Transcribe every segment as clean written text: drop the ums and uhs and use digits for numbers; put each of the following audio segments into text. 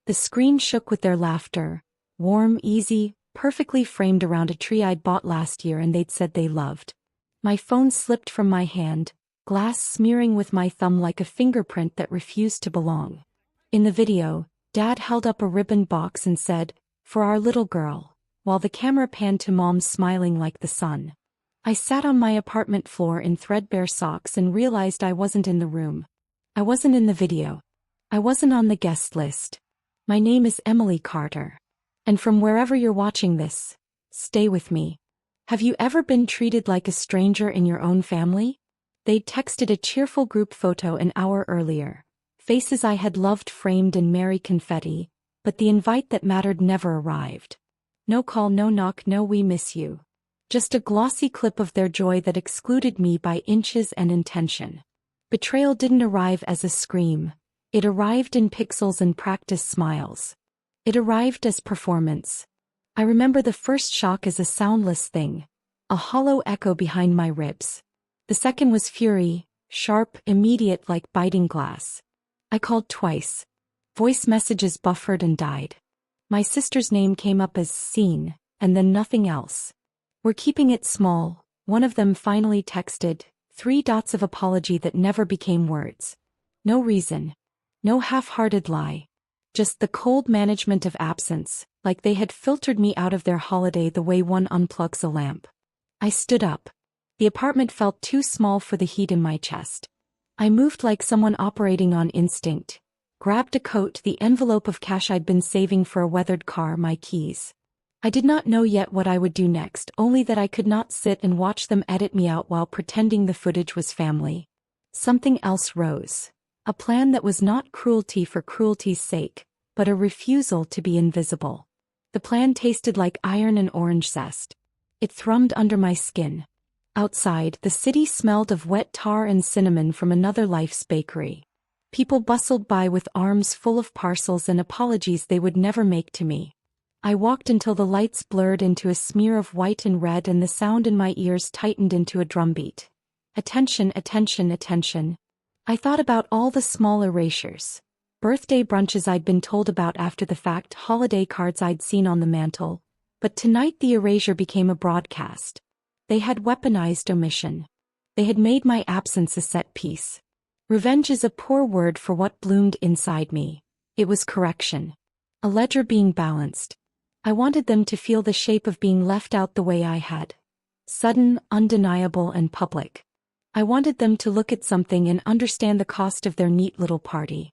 The screen shook with their laughter. Warm, easy, perfectly framed around a tree I'd bought last year and they'd said they loved. My phone slipped from my hand, glass smearing with my thumb like a fingerprint that refused to belong. In the video, Dad held up a ribbon box and said, "For our little girl," while the camera panned to Mom smiling like the sun. I sat on my apartment floor in threadbare socks and realized I wasn't in the room. I wasn't in the video. I wasn't on the guest list. My name is Emily Carter. And from wherever you're watching this, stay with me. Have you ever been treated like a stranger in your own family? They'd texted a cheerful group photo an hour earlier. Faces I had loved framed in merry confetti, but the invite that mattered never arrived. No call, no knock, no "we miss you." Just a glossy clip of their joy that excluded me by inches and intention. Betrayal didn't arrive as a scream. It arrived in pixels and practiced smiles. It arrived as performance. I remember the first shock as a soundless thing, a hollow echo behind my ribs. The second was fury, sharp, immediate like biting glass. I called twice. Voice messages buffered and died. My sister's name came up as seen, and then nothing else. "We're keeping it small," one of them finally texted, 3 dots of apology that never became words. No reason. No half-hearted lie. Just the cold management of absence, like they had filtered me out of their holiday the way one unplugs a lamp. I stood up. The apartment felt too small for the heat in my chest. I moved like someone operating on instinct. Grabbed a coat, the envelope of cash I'd been saving for a weathered car, my keys. I did not know yet what I would do next, only that I could not sit and watch them edit me out while pretending the footage was family. Something else rose. A plan that was not cruelty for cruelty's sake, but a refusal to be invisible. The plan tasted like iron and orange zest. It thrummed under my skin. Outside, the city smelled of wet tar and cinnamon from another life's bakery. People bustled by with arms full of parcels and apologies they would never make to me. I walked until the lights blurred into a smear of white and red and the sound in my ears tightened into a drumbeat. Attention, attention, attention. I thought about all the small erasures. Birthday brunches I'd been told about after the fact, holiday cards I'd seen on the mantel. But tonight the erasure became a broadcast. They had weaponized omission. They had made my absence a set piece. Revenge is a poor word for what bloomed inside me. It was correction. A ledger being balanced. I wanted them to feel the shape of being left out the way I had. Sudden, undeniable, and public. I wanted them to look at something and understand the cost of their neat little party.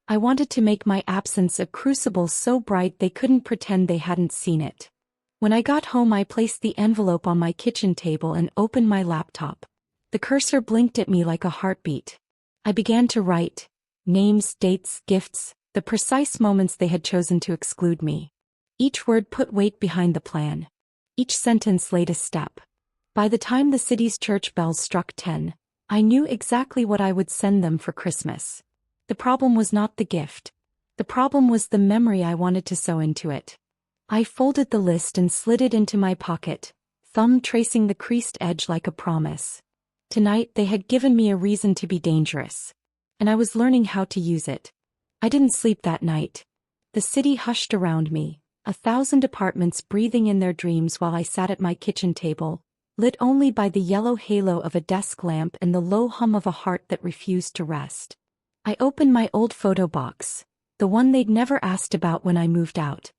I wanted to make my absence a crucible so bright they couldn't pretend they hadn't seen it. When I got home, I placed the envelope on my kitchen table and opened my laptop. The cursor blinked at me like a heartbeat. I began to write. Names, dates, gifts, the precise moments they had chosen to exclude me. Each word put weight behind the plan. Each sentence laid a step. By the time the city's church bells struck 10, I knew exactly what I would send them for Christmas. The problem was not the gift. The problem was the memory I wanted to sew into it. I folded the list and slid it into my pocket, thumb tracing the creased edge like a promise. Tonight they had given me a reason to be dangerous. And I was learning how to use it. I didn't sleep that night. The city hushed around me, 1,000 apartments breathing in their dreams while I sat at my kitchen table, lit only by the yellow halo of a desk lamp and the low hum of a heart that refused to rest. I opened my old photo box, the one they'd never asked about when I moved out.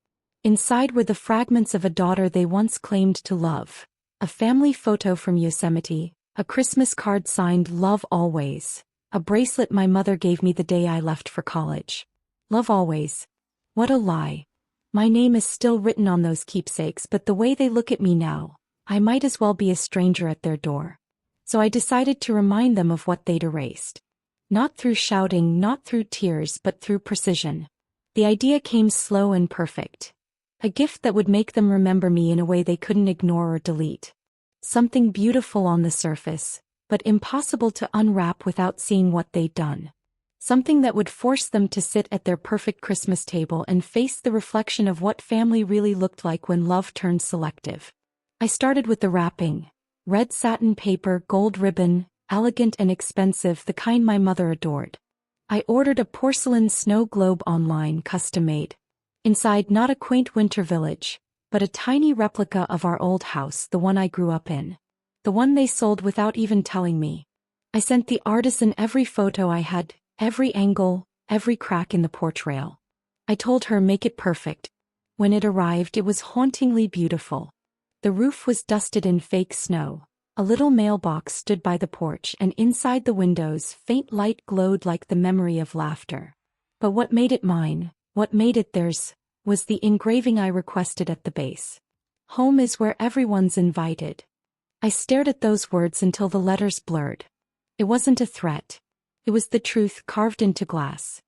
Inside were the fragments of a daughter they once claimed to love, a family photo from Yosemite, a Christmas card signed "Love Always," a bracelet my mother gave me the day I left for college. Love always. What a lie. My name is still written on those keepsakes, but the way they look at me now, I might as well be a stranger at their door. So I decided to remind them of what they'd erased. Not through shouting, not through tears, but through precision. The idea came slow and perfect. A gift that would make them remember me in a way they couldn't ignore or delete. Something beautiful on the surface, but impossible to unwrap without seeing what they'd done. Something that would force them to sit at their perfect Christmas table and face the reflection of what family really looked like when love turned selective. I started with the wrapping. Red satin paper, gold ribbon, elegant and expensive, the kind my mother adored. I ordered a porcelain snow globe online, custom-made, Inside, not a quaint winter village, but a tiny replica of our old house, the one I grew up in. The one they sold without even telling me. I sent the artisan every photo I had, every angle, every crack in the porch rail. I told her make it perfect. When it arrived, it was hauntingly beautiful. The roof was dusted in fake snow. A little mailbox stood by the porch, and inside the windows, faint light glowed like the memory of laughter. But what made it mine, what made it theirs, was the engraving I requested at the base. Home is where everyone's invited. I stared at those words until the letters blurred. It wasn't a threat. It was the truth carved into glass.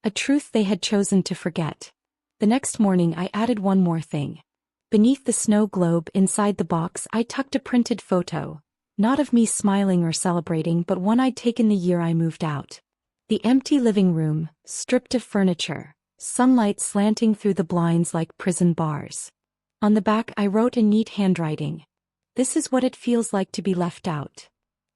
A truth they had chosen to forget. The next morning I added one more thing. Beneath the snow globe inside the box I tucked a printed photo. Not of me smiling or celebrating, but one I'd taken the year I moved out. The empty living room, stripped of furniture, sunlight slanting through the blinds like prison bars. On the back I wrote in neat handwriting. This is what it feels like to be left out.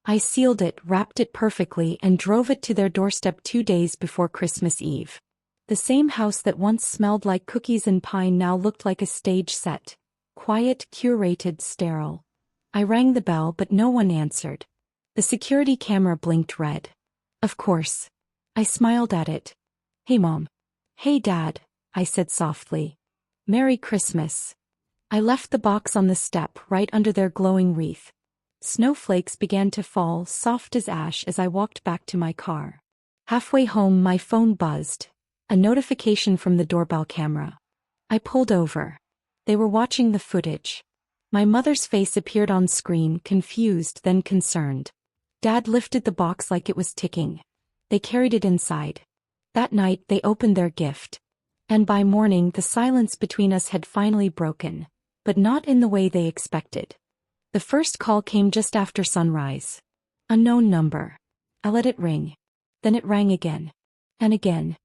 I sealed it, wrapped it perfectly, and drove it to their doorstep 2 days before Christmas Eve. The same house that once smelled like cookies and pine now looked like a stage set. Quiet, curated, sterile. I rang the bell, but no one answered. The security camera blinked red. Of course. I smiled at it. Hey Mom. Hey Dad, I said softly. Merry Christmas. I left the box on the step right under their glowing wreath. Snowflakes began to fall, soft as ash, as I walked back to my car. Halfway home my phone buzzed. A notification from the doorbell camera. I pulled over. They were watching the footage. My mother's face appeared on screen, confused then concerned. Dad lifted the box like it was ticking. They carried it inside. That night they opened their gift. And by morning the silence between us had finally broken. But not in the way they expected. The first call came just after sunrise. Unknown number. I let it ring. Then it rang again. And again.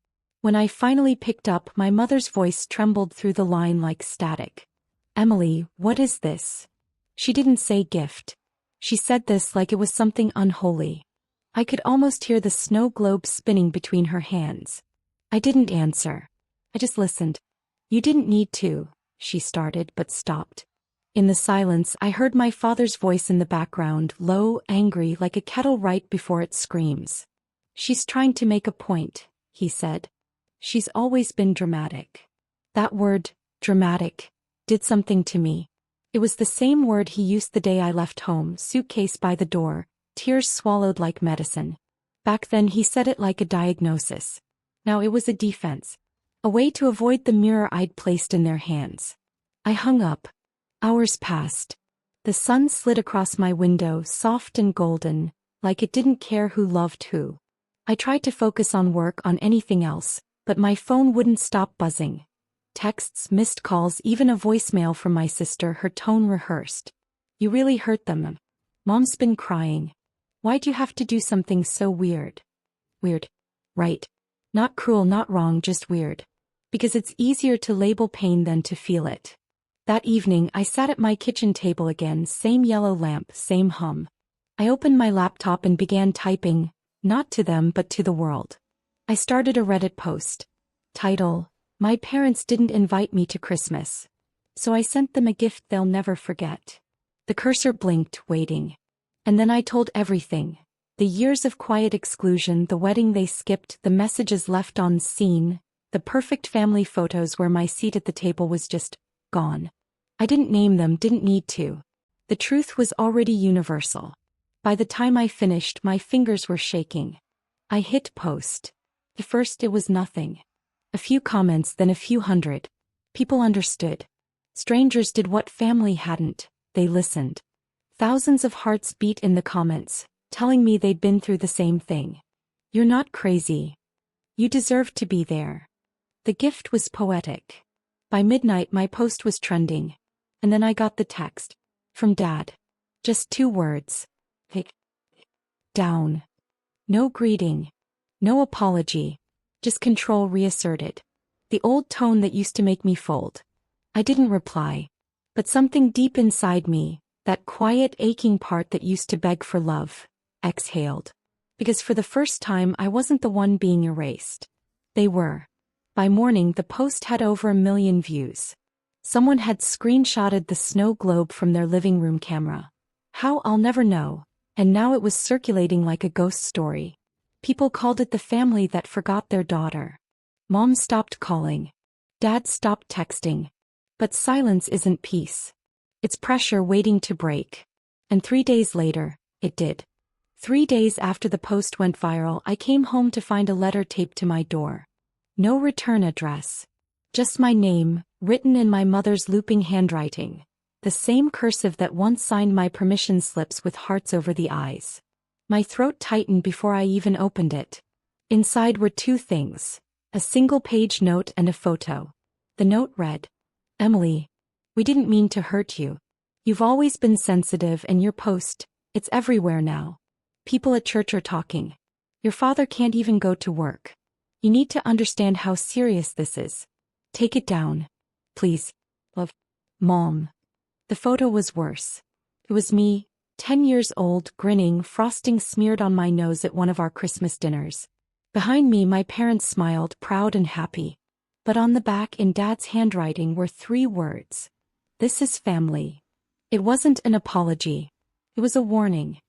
When I finally picked up, my mother's voice trembled through the line like static. Emily, what is this? She didn't say gift. She said this like it was something unholy. I could almost hear the snow globe spinning between her hands. I didn't answer. I just listened. You didn't need to, she started but stopped. In the silence I heard my father's voice in the background, low, angry, like a kettle right before it screams. She's trying to make a point, he said. She's always been dramatic. That word, dramatic, did something to me. It was the same word he used the day I left home, suitcase by the door, tears swallowed like medicine. Back then he said it like a diagnosis. Now it was a defense. A way to avoid the mirror I'd placed in their hands. I hung up. Hours passed. The sun slid across my window, soft and golden, like it didn't care who loved who. I tried to focus on work, on anything else, but my phone wouldn't stop buzzing. Texts, missed calls, even a voicemail from my sister, her tone rehearsed. You really hurt them. Mom's been crying. Why'd you have to do something so weird? Weird. Right. Not cruel, not wrong, just weird. Because it's easier to label pain than to feel it. That evening I sat at my kitchen table again, same yellow lamp, same hum. I opened my laptop and began typing, not to them but to the world. I started a Reddit post. Title, My parents didn't invite me to Christmas. So I sent them a gift they'll never forget. The cursor blinked, waiting. And then I told everything. The years of quiet exclusion, the wedding they skipped, the messages left unseen, the perfect family photos where my seat at the table was just gone. I didn't name them, didn't need to. The truth was already universal. By the time I finished, my fingers were shaking. I hit post. At first it was nothing. A few comments, then a few hundred. People understood. Strangers did what family hadn't, they listened. Thousands of hearts beat in the comments, telling me they'd been through the same thing. You're not crazy. You deserved to be there. The gift was poetic. By midnight my post was trending. And then I got the text. From Dad. Just 2 words. Pick. Down. No greeting. No apology. Just control reasserted. The old tone that used to make me fold. I didn't reply. But something deep inside me, that quiet aching part that used to beg for love, exhaled. Because for the first time I wasn't the one being erased. They were. By morning, the post had over 1 million views. Someone had screenshotted the snow globe from their living room camera. How, I'll never know. And now it was circulating like a ghost story. People called it the family that forgot their daughter. Mom stopped calling. Dad stopped texting. But silence isn't peace. It's pressure waiting to break. And 3 days later, it did. 3 days after the post went viral, I came home to find a letter taped to my door. No return address. Just my name, written in my mother's looping handwriting. The same cursive that once signed my permission slips with hearts over the eyes. My throat tightened before I even opened it. Inside were 2 things. A single-page note and a photo. The note read, "Emily, we didn't mean to hurt you. You've always been sensitive, and your post, it's everywhere now. People at church are talking. Your father can't even go to work. You need to understand how serious this is. Take it down. Please. Love. Mom." The photo was worse. It was me, 10 years old, grinning, frosting smeared on my nose at one of our Christmas dinners. Behind me, my parents smiled, proud and happy. But on the back, in Dad's handwriting, were 3 words. "This is family." It wasn't an apology. It was a warning.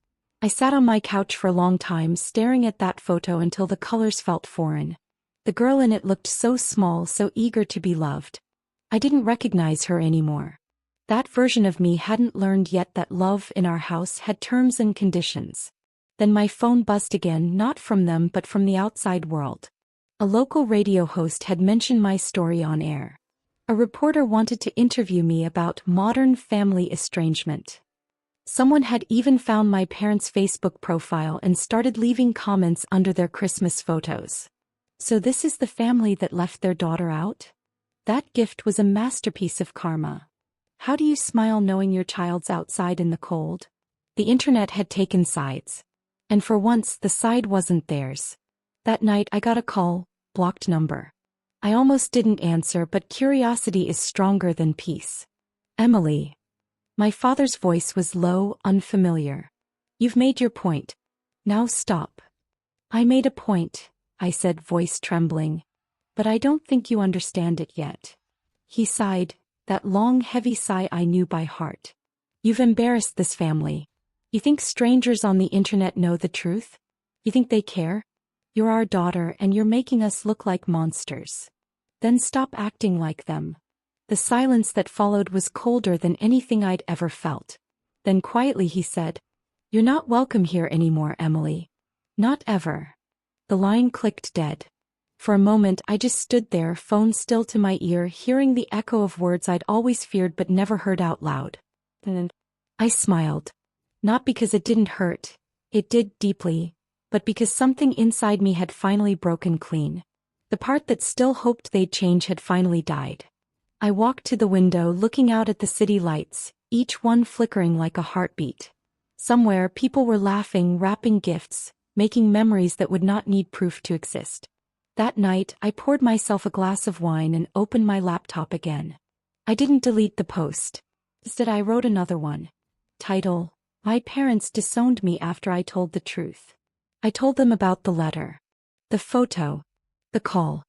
I sat on my couch for a long time, staring at that photo until the colors felt foreign. The girl in it looked so small, so eager to be loved. I didn't recognize her anymore. That version of me hadn't learned yet that love in our house had terms and conditions. Then my phone buzzed again, not from them but from the outside world. A local radio host had mentioned my story on air. A reporter wanted to interview me about modern family estrangement. Someone had even found my parents' Facebook profile and started leaving comments under their Christmas photos. So this is the family that left their daughter out? That gift was a masterpiece of karma. How do you smile knowing your child's outside in the cold? The internet had taken sides. And for once, the side wasn't theirs. That night I got a call, blocked number. I almost didn't answer, but curiosity is stronger than peace. "Emily." My father's voice was low, unfamiliar. "You've made your point. Now stop." "I made a point," I said, voice trembling. "But I don't think you understand it yet." He sighed, that long, heavy sigh I knew by heart. "You've embarrassed this family. You think strangers on the internet know the truth? You think they care? You're our daughter, and you're making us look like monsters. Then stop acting like them." The silence that followed was colder than anything I'd ever felt. Then quietly he said, "You're not welcome here anymore, Emily. Not ever." The line clicked dead. For a moment I just stood there, phone still to my ear, hearing the echo of words I'd always feared but never heard out loud. Then I smiled. Not because it didn't hurt. It did deeply. But because something inside me had finally broken clean. The part that still hoped they'd change had finally died. I walked to the window, looking out at the city lights, each one flickering like a heartbeat. Somewhere people were laughing, wrapping gifts, making memories that would not need proof to exist. That night, I poured myself a glass of wine and opened my laptop again. I didn't delete the post. Instead, I wrote another one. Title: My parents disowned me after I told the truth. I told them about the letter, the photo, the call.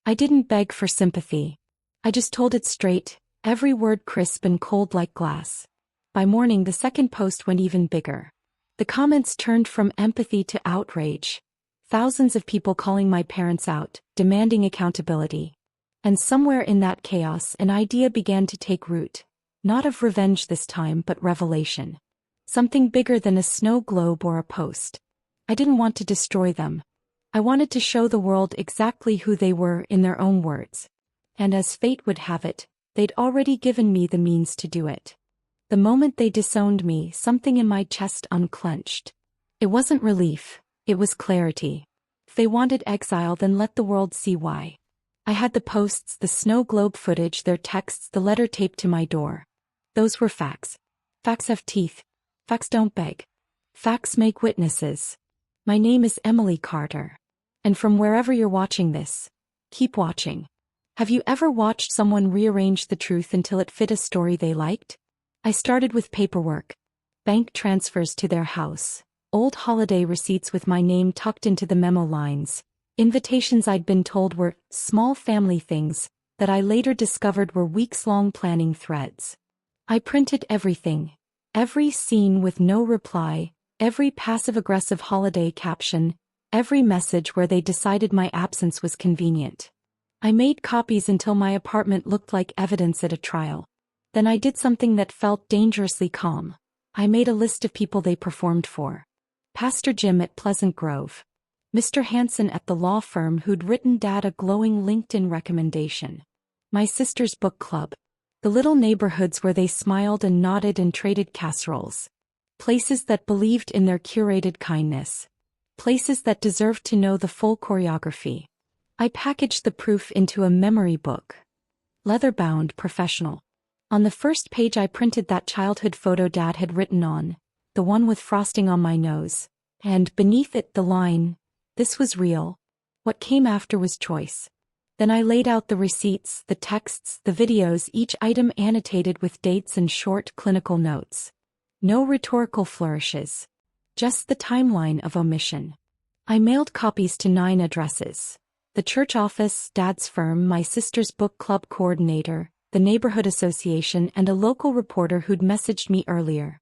I didn't beg for sympathy. I just told it straight, every word crisp and cold like glass. By morning, the second post went even bigger. The comments turned from empathy to outrage. Thousands of people calling my parents out, demanding accountability. And somewhere in that chaos, an idea began to take root. Not of revenge this time, but revelation. Something bigger than a snow globe or a post. I didn't want to destroy them. I wanted to show the world exactly who they were in their own words. And as fate would have it, they'd already given me the means to do it. The moment they disowned me, something in my chest unclenched. It wasn't relief. It was clarity. If they wanted exile, then let the world see why. I had the posts, the snow globe footage, their texts, the letter taped to my door. Those were facts. Facts have teeth. Facts don't beg. Facts make witnesses. My name is Emily Carter. And from wherever you're watching this, keep watching. Have you ever watched someone rearrange the truth until it fit a story they liked? I started with paperwork. Bank transfers to their house. Old holiday receipts with my name tucked into the memo lines. Invitations I'd been told were small family things that I later discovered were weeks-long planning threads. I printed everything. Every scene with no reply, every passive-aggressive holiday caption, every message where they decided my absence was convenient. I made copies until my apartment looked like evidence at a trial. Then I did something that felt dangerously calm. I made a list of people they performed for. Pastor Jim at Pleasant Grove. Mr. Hanson at the law firm who'd written Dad a glowing LinkedIn recommendation. My sister's book club. The little neighborhoods where they smiled and nodded and traded casseroles. Places that believed in their curated kindness. Places that deserved to know the full choreography. I packaged the proof into a memory book. Leather-bound, professional. On the first page I printed that childhood photo Dad had written on, the one with frosting on my nose, and beneath it the line, "This was real." What came after was choice. Then I laid out the receipts, the texts, the videos, each item annotated with dates and short clinical notes. No rhetorical flourishes. Just the timeline of omission. I mailed copies to 9 addresses. The church office, Dad's firm, my sister's book club coordinator, the neighborhood association, and a local reporter who'd messaged me earlier.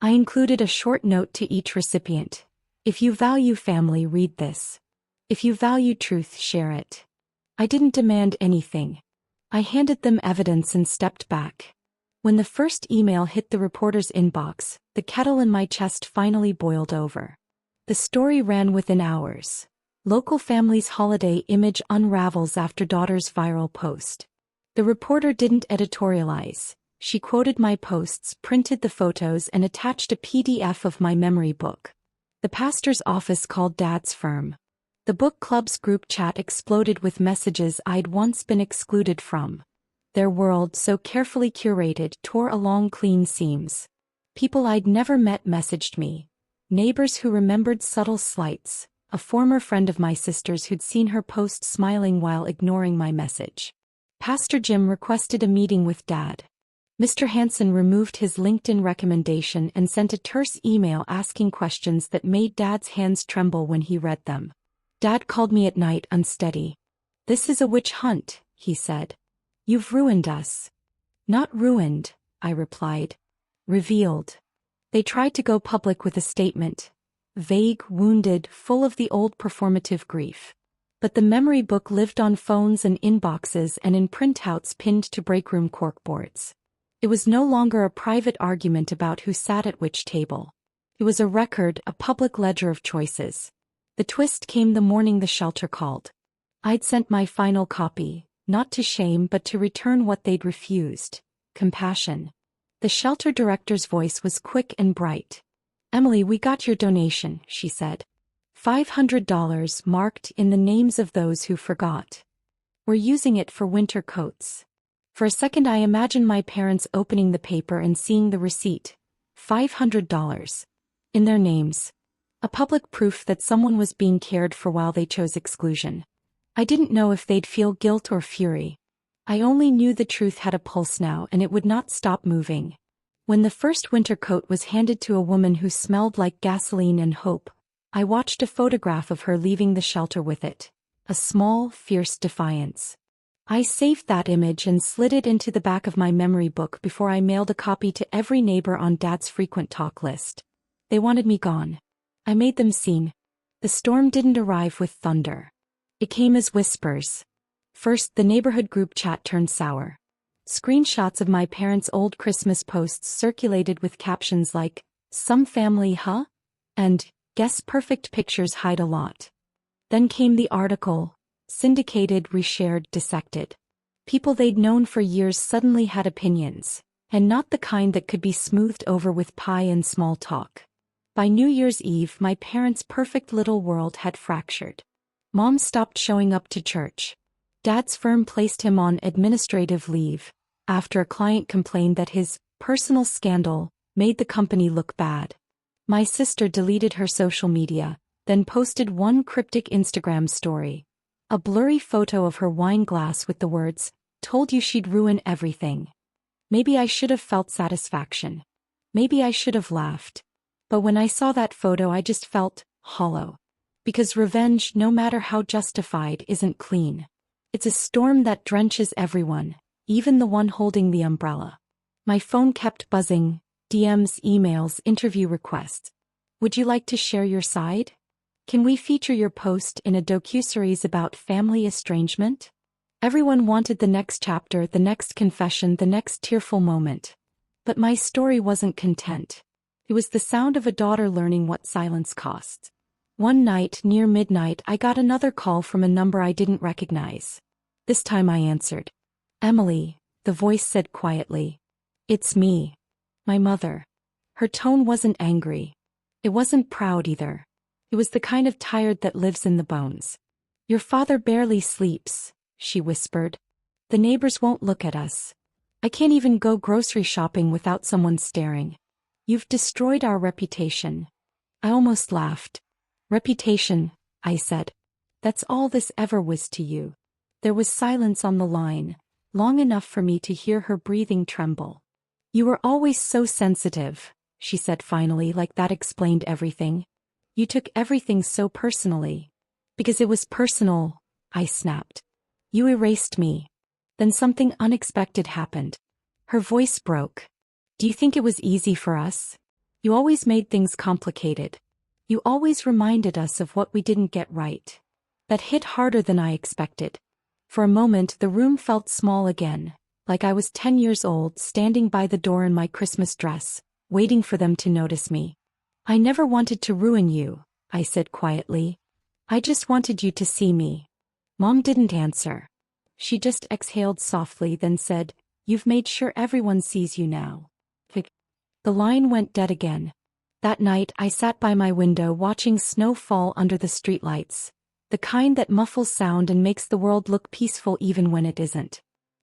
I included a short note to each recipient. If you value family, read this. If you value truth, share it. I didn't demand anything. I handed them evidence and stepped back. When the first email hit the reporter's inbox, the kettle in my chest finally boiled over. The story ran within hours. Local family's holiday image unravels after daughter's viral post. The reporter didn't editorialize. She quoted my posts, printed the photos, and attached a PDF of my memory book. The pastor's office called Dad's firm. The book club's group chat exploded with messages I'd once been excluded from. Their world, so carefully curated, tore along clean seams. People I'd never met messaged me. Neighbors who remembered subtle slights. A former friend of my sister's who'd seen her post smiling while ignoring my message. Pastor Jim requested a meeting with Dad. Mr. Hanson removed his LinkedIn recommendation and sent a terse email asking questions that made Dad's hands tremble when he read them. Dad called me at night unsteady. "This is a witch hunt," he said. "You've ruined us." "Not ruined," I replied. "Revealed." They tried to go public with a statement. Vague, wounded, full of the old performative grief. But the memory book lived on phones and inboxes and in printouts pinned to breakroom corkboards. It was no longer a private argument about who sat at which table. It was a record, a public ledger of choices. The twist came the morning the shelter called. I'd sent my final copy, not to shame but to return what they'd refused: compassion. The shelter director's voice was quick and bright. "Emily, we got your donation," she said. $500 marked in the names of those who forgot. "We're using it for winter coats." For a second I imagined my parents opening the paper and seeing the receipt. $500. In their names. A public proof that someone was being cared for while they chose exclusion. I didn't know if they'd feel guilt or fury. I only knew the truth had a pulse now and it would not stop moving. When the first winter coat was handed to a woman who smelled like gasoline and hope, I watched a photograph of her leaving the shelter with it. A small, fierce defiance. I saved that image and slid it into the back of my memory book before I mailed a copy to every neighbor on Dad's frequent talk list. They wanted me gone. I made them seen. The storm didn't arrive with thunder. It came as whispers. First, the neighborhood group chat turned sour. Screenshots of my parents' old Christmas posts circulated with captions like, "Some family, huh?" and "Guess perfect pictures hide a lot." Then came the article, syndicated, reshared, dissected. People they'd known for years suddenly had opinions, and not the kind that could be smoothed over with pie and small talk. By New Year's Eve, my parents' perfect little world had fractured. Mom stopped showing up to church. Dad's firm placed him on administrative leave after a client complained that his personal scandal made the company look bad. My sister deleted her social media, then posted one cryptic Instagram story. A blurry photo of her wine glass with the words, "Told you she'd ruin everything." Maybe I should have felt satisfaction. Maybe I should have laughed. But when I saw that photo I just felt hollow. Because revenge, no matter how justified, isn't clean. It's a storm that drenches everyone, even the one holding the umbrella. My phone kept buzzing, DMs, emails, interview requests. Would you like to share your side? Can we feature your post in a docuseries about family estrangement? Everyone wanted the next chapter, the next confession, the next tearful moment. But my story wasn't content. It was the sound of a daughter learning what silence costs. One night, near midnight, I got another call from a number I didn't recognize. This time I answered. "Emily," the voice said quietly. "It's me. My mother." Her tone wasn't angry. It wasn't proud either. It was the kind of tired that lives in the bones. "Your father barely sleeps," she whispered. "The neighbors won't look at us. I can't even go grocery shopping without someone staring. You've destroyed our reputation." I almost laughed. "Reputation," I said. "That's all this ever was to you." There was silence on the line, long enough for me to hear her breathing tremble. "You were always so sensitive," she said finally, like that explained everything. "You took everything so personally." "Because it was personal," I snapped. "You erased me." Then something unexpected happened. Her voice broke. "Do you think it was easy for us? You always made things complicated. You always reminded us of what we didn't get right." That hit harder than I expected. For a moment the room felt small again, like I was 10 years old standing by the door in my Christmas dress, waiting for them to notice me. "I never wanted to ruin you," I said quietly. "I just wanted you to see me." Mom didn't answer. She just exhaled softly, then said, "You've made sure everyone sees you now." The line went dead again. That night I sat by my window watching snow fall under the streetlights, the kind that muffles sound and makes the world look peaceful even when it isn't.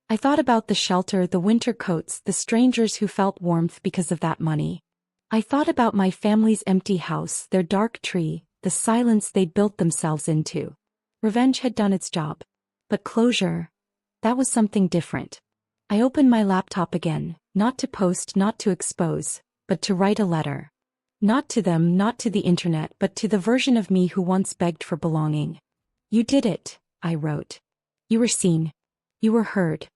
I thought about the shelter, the winter coats, the strangers who felt warmth because of that money. I thought about my family's empty house, their dark tree, the silence they'd built themselves into. Revenge had done its job. But closure, that was something different. I opened my laptop again, not to post, not to expose, but to write a letter. Not to them, not to the internet, but to the version of me who once begged for belonging. "You did it," I wrote. "You were seen. You were heard.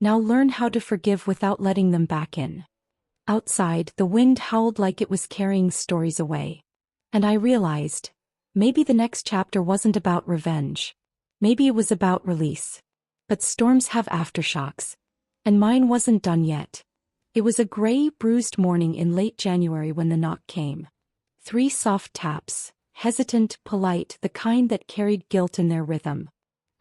Now learn how to forgive without letting them back in." Outside, the wind howled like it was carrying stories away. And I realized, maybe the next chapter wasn't about revenge. Maybe it was about release. But storms have aftershocks. And mine wasn't done yet. It was a gray, bruised morning in late January when the knock came. 3 soft taps, hesitant, polite, the kind that carried guilt in their rhythm.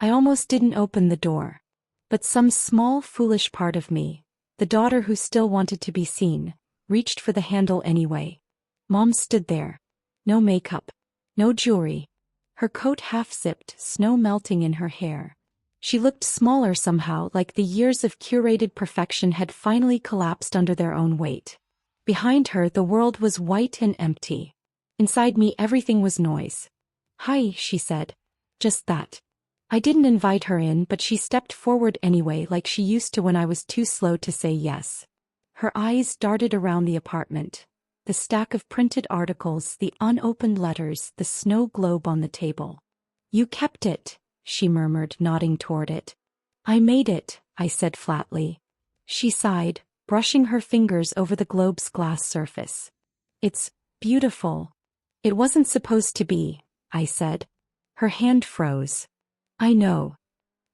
I almost didn't open the door. But some small, foolish part of me, the daughter who still wanted to be seen, reached for the handle anyway. Mom stood there. No makeup. No jewelry. Her coat half-zipped, snow melting in her hair. She looked smaller somehow, like the years of curated perfection had finally collapsed under their own weight. Behind her, the world was white and empty. Inside me, everything was noise. "Hi," she said. Just that. I didn't invite her in, but she stepped forward anyway, like she used to when I was too slow to say yes. Her eyes darted around the apartment. The stack of printed articles, the unopened letters, the snow globe on the table. "You kept it," she murmured, nodding toward it. "I made it," I said flatly. She sighed, brushing her fingers over the globe's glass surface. "It's beautiful." "It wasn't supposed to be," I said. Her hand froze. "I know."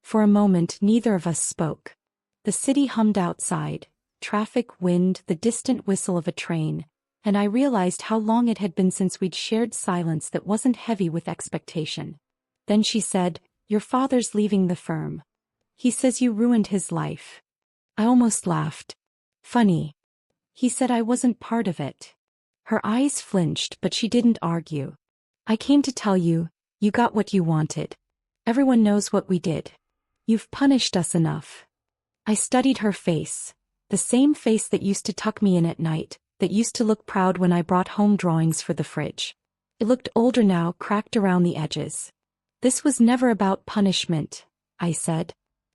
For a moment neither of us spoke. The city hummed outside, traffic, wind, the distant whistle of a train, and I realized how long it had been since we'd shared silence that wasn't heavy with expectation. Then she said, "Your father's leaving the firm. He says you ruined his life." I almost laughed. "Funny. He said I wasn't part of it." Her eyes flinched, but she didn't argue. "I came to tell you, you got what you wanted. Everyone knows what we did. You've punished us enough." I studied her face. The same face that used to tuck me in at night, that used to look proud when I brought home drawings for the fridge. It looked older now, cracked around the edges. "This was never about punishment," I said.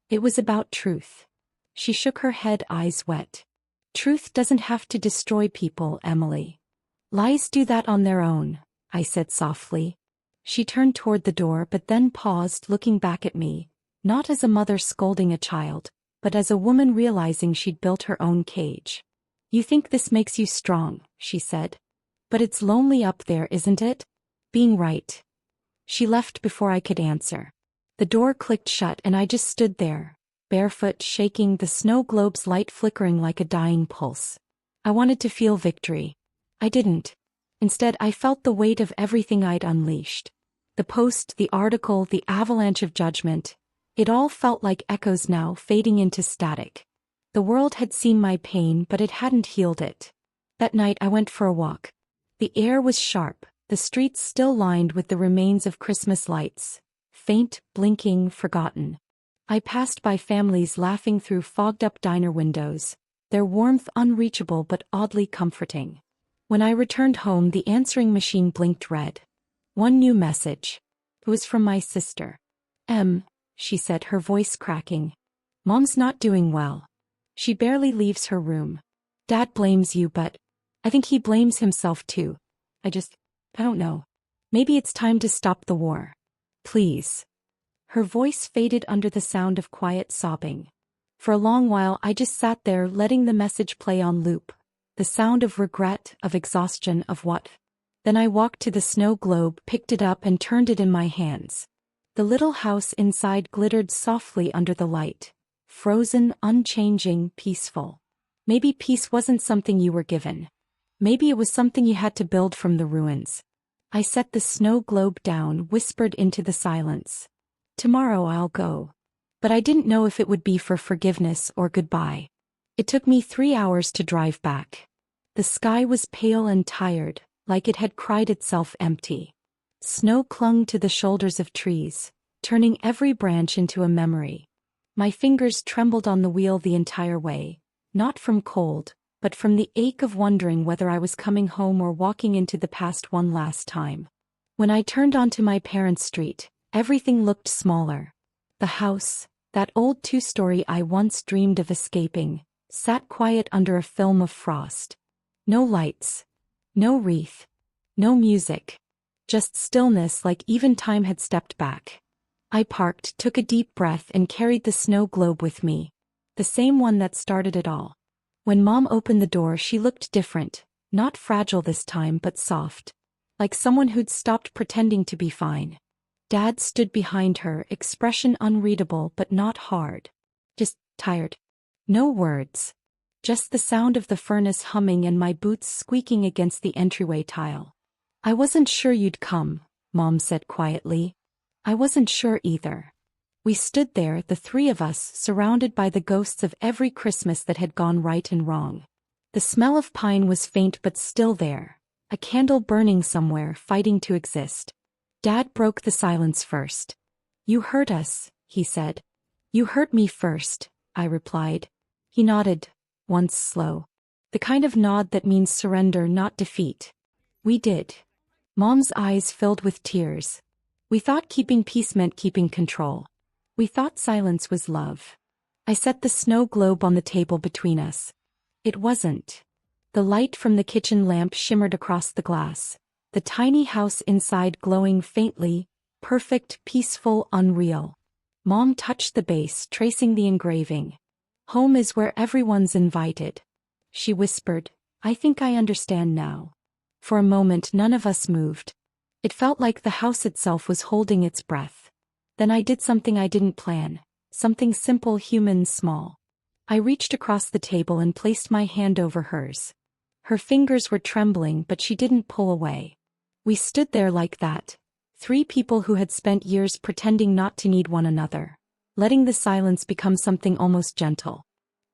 "It was about truth." She shook her head, eyes wet. "Truth doesn't have to destroy people, Emily. Lies do that on their own," I said softly. She turned toward the door but then paused, looking back at me, not as a mother scolding a child, but as a woman realizing she'd built her own cage. "You think this makes you strong," she said. "But it's lonely up there, isn't it? Being right." She left before I could answer. The door clicked shut and I just stood there, barefoot, shaking, the snow globe's light flickering like a dying pulse. I wanted to feel victory. I didn't. Instead, I felt the weight of everything I'd unleashed. The post, the article, the avalanche of judgment. It all felt like echoes now, fading into static. The world had seen my pain, but it hadn't healed it. That night I went for a walk. The air was sharp, the streets still lined with the remains of Christmas lights. Faint, blinking, forgotten. I passed by families laughing through fogged-up diner windows, their warmth unreachable but oddly comforting. When I returned home, the answering machine blinked red. One new message. It was from my sister. She said, her voice cracking. "Mom's not doing well. She barely leaves her room. Dad blames you, but I think he blames himself too. I don't know. Maybe it's time to stop the war. Please." Her voice faded under the sound of quiet sobbing. For a long while I just sat there, letting the message play on loop. The sound of regret, of exhaustion, of what? Then I walked to the snow globe, picked it up and turned it in my hands. The little house inside glittered softly under the light. Frozen, unchanging, peaceful. Maybe peace wasn't something you were given. Maybe it was something you had to build from the ruins. I set the snow globe down, whispered into the silence. "Tomorrow I'll go." But I didn't know if it would be for forgiveness or goodbye. It took me 3 hours to drive back. The sky was pale and tired, like it had cried itself empty. Snow clung to the shoulders of trees, turning every branch into a memory. My fingers trembled on the wheel the entire way, not from cold, but from the ache of wondering whether I was coming home or walking into the past one last time. When I turned onto my parents' street, everything looked smaller. The house, that old two-story I once dreamed of escaping, sat quiet under a film of frost. No lights. No wreath. No music. Just stillness, like even time had stepped back. I parked, took a deep breath and carried the snow globe with me. The same one that started it all. When Mom opened the door, she looked different. Not fragile this time, but soft. Like someone who'd stopped pretending to be fine. Dad stood behind her, expression unreadable but not hard. Just tired. No words. Just the sound of the furnace humming and my boots squeaking against the entryway tile. "I wasn't sure you'd come," Mom said quietly. I wasn't sure either. We stood there, the three of us, surrounded by the ghosts of every Christmas that had gone right and wrong. The smell of pine was faint but still there, a candle burning somewhere, fighting to exist. Dad broke the silence first. "You hurt us," he said. "You hurt me first," I replied. He nodded, once slow. The kind of nod that means surrender, not defeat. "We did." Mom's eyes filled with tears. "We thought keeping peace meant keeping control. We thought silence was love." I set the snow globe on the table between us. It wasn't. The light from the kitchen lamp shimmered across the glass. The tiny house inside glowing faintly, perfect, peaceful, unreal. Mom touched the base, tracing the engraving. "Home is where everyone's invited." She whispered, "I think I understand now." For a moment none of us moved. It felt like the house itself was holding its breath. Then I did something I didn't plan. Something simple, human, small. I reached across the table and placed my hand over hers. Her fingers were trembling, but she didn't pull away. We stood there like that. 3 people who had spent years pretending not to need one another. Letting the silence become something almost gentle.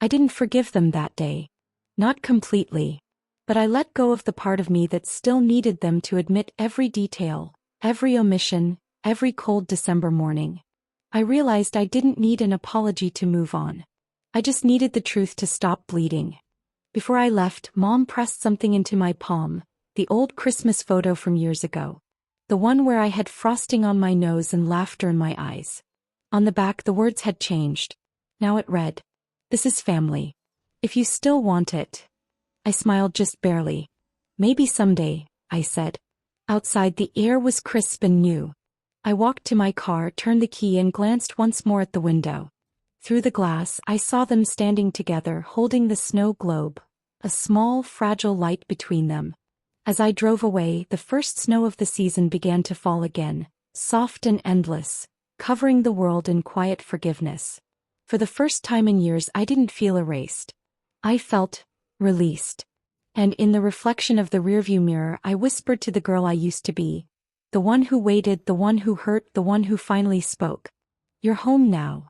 I didn't forgive them that day. Not completely. But I let go of the part of me that still needed them to admit every detail, every omission, every cold December morning. I realized I didn't need an apology to move on. I just needed the truth to stop bleeding. Before I left, Mom pressed something into my palm, the old Christmas photo from years ago. The one where I had frosting on my nose and laughter in my eyes. On the back the words had changed. Now it read, "This is family. If you still want it." I smiled just barely. "Maybe someday," I said. Outside the air was crisp and new. I walked to my car, turned the key and glanced once more at the window. Through the glass I saw them standing together holding the snow globe, a small fragile light between them. As I drove away, the first snow of the season began to fall again, soft and endless, covering the world in quiet forgiveness. For the first time in years I didn't feel erased. I felt released. And in the reflection of the rearview mirror I whispered to the girl I used to be. The one who waited, the one who hurt, the one who finally spoke. You're home now.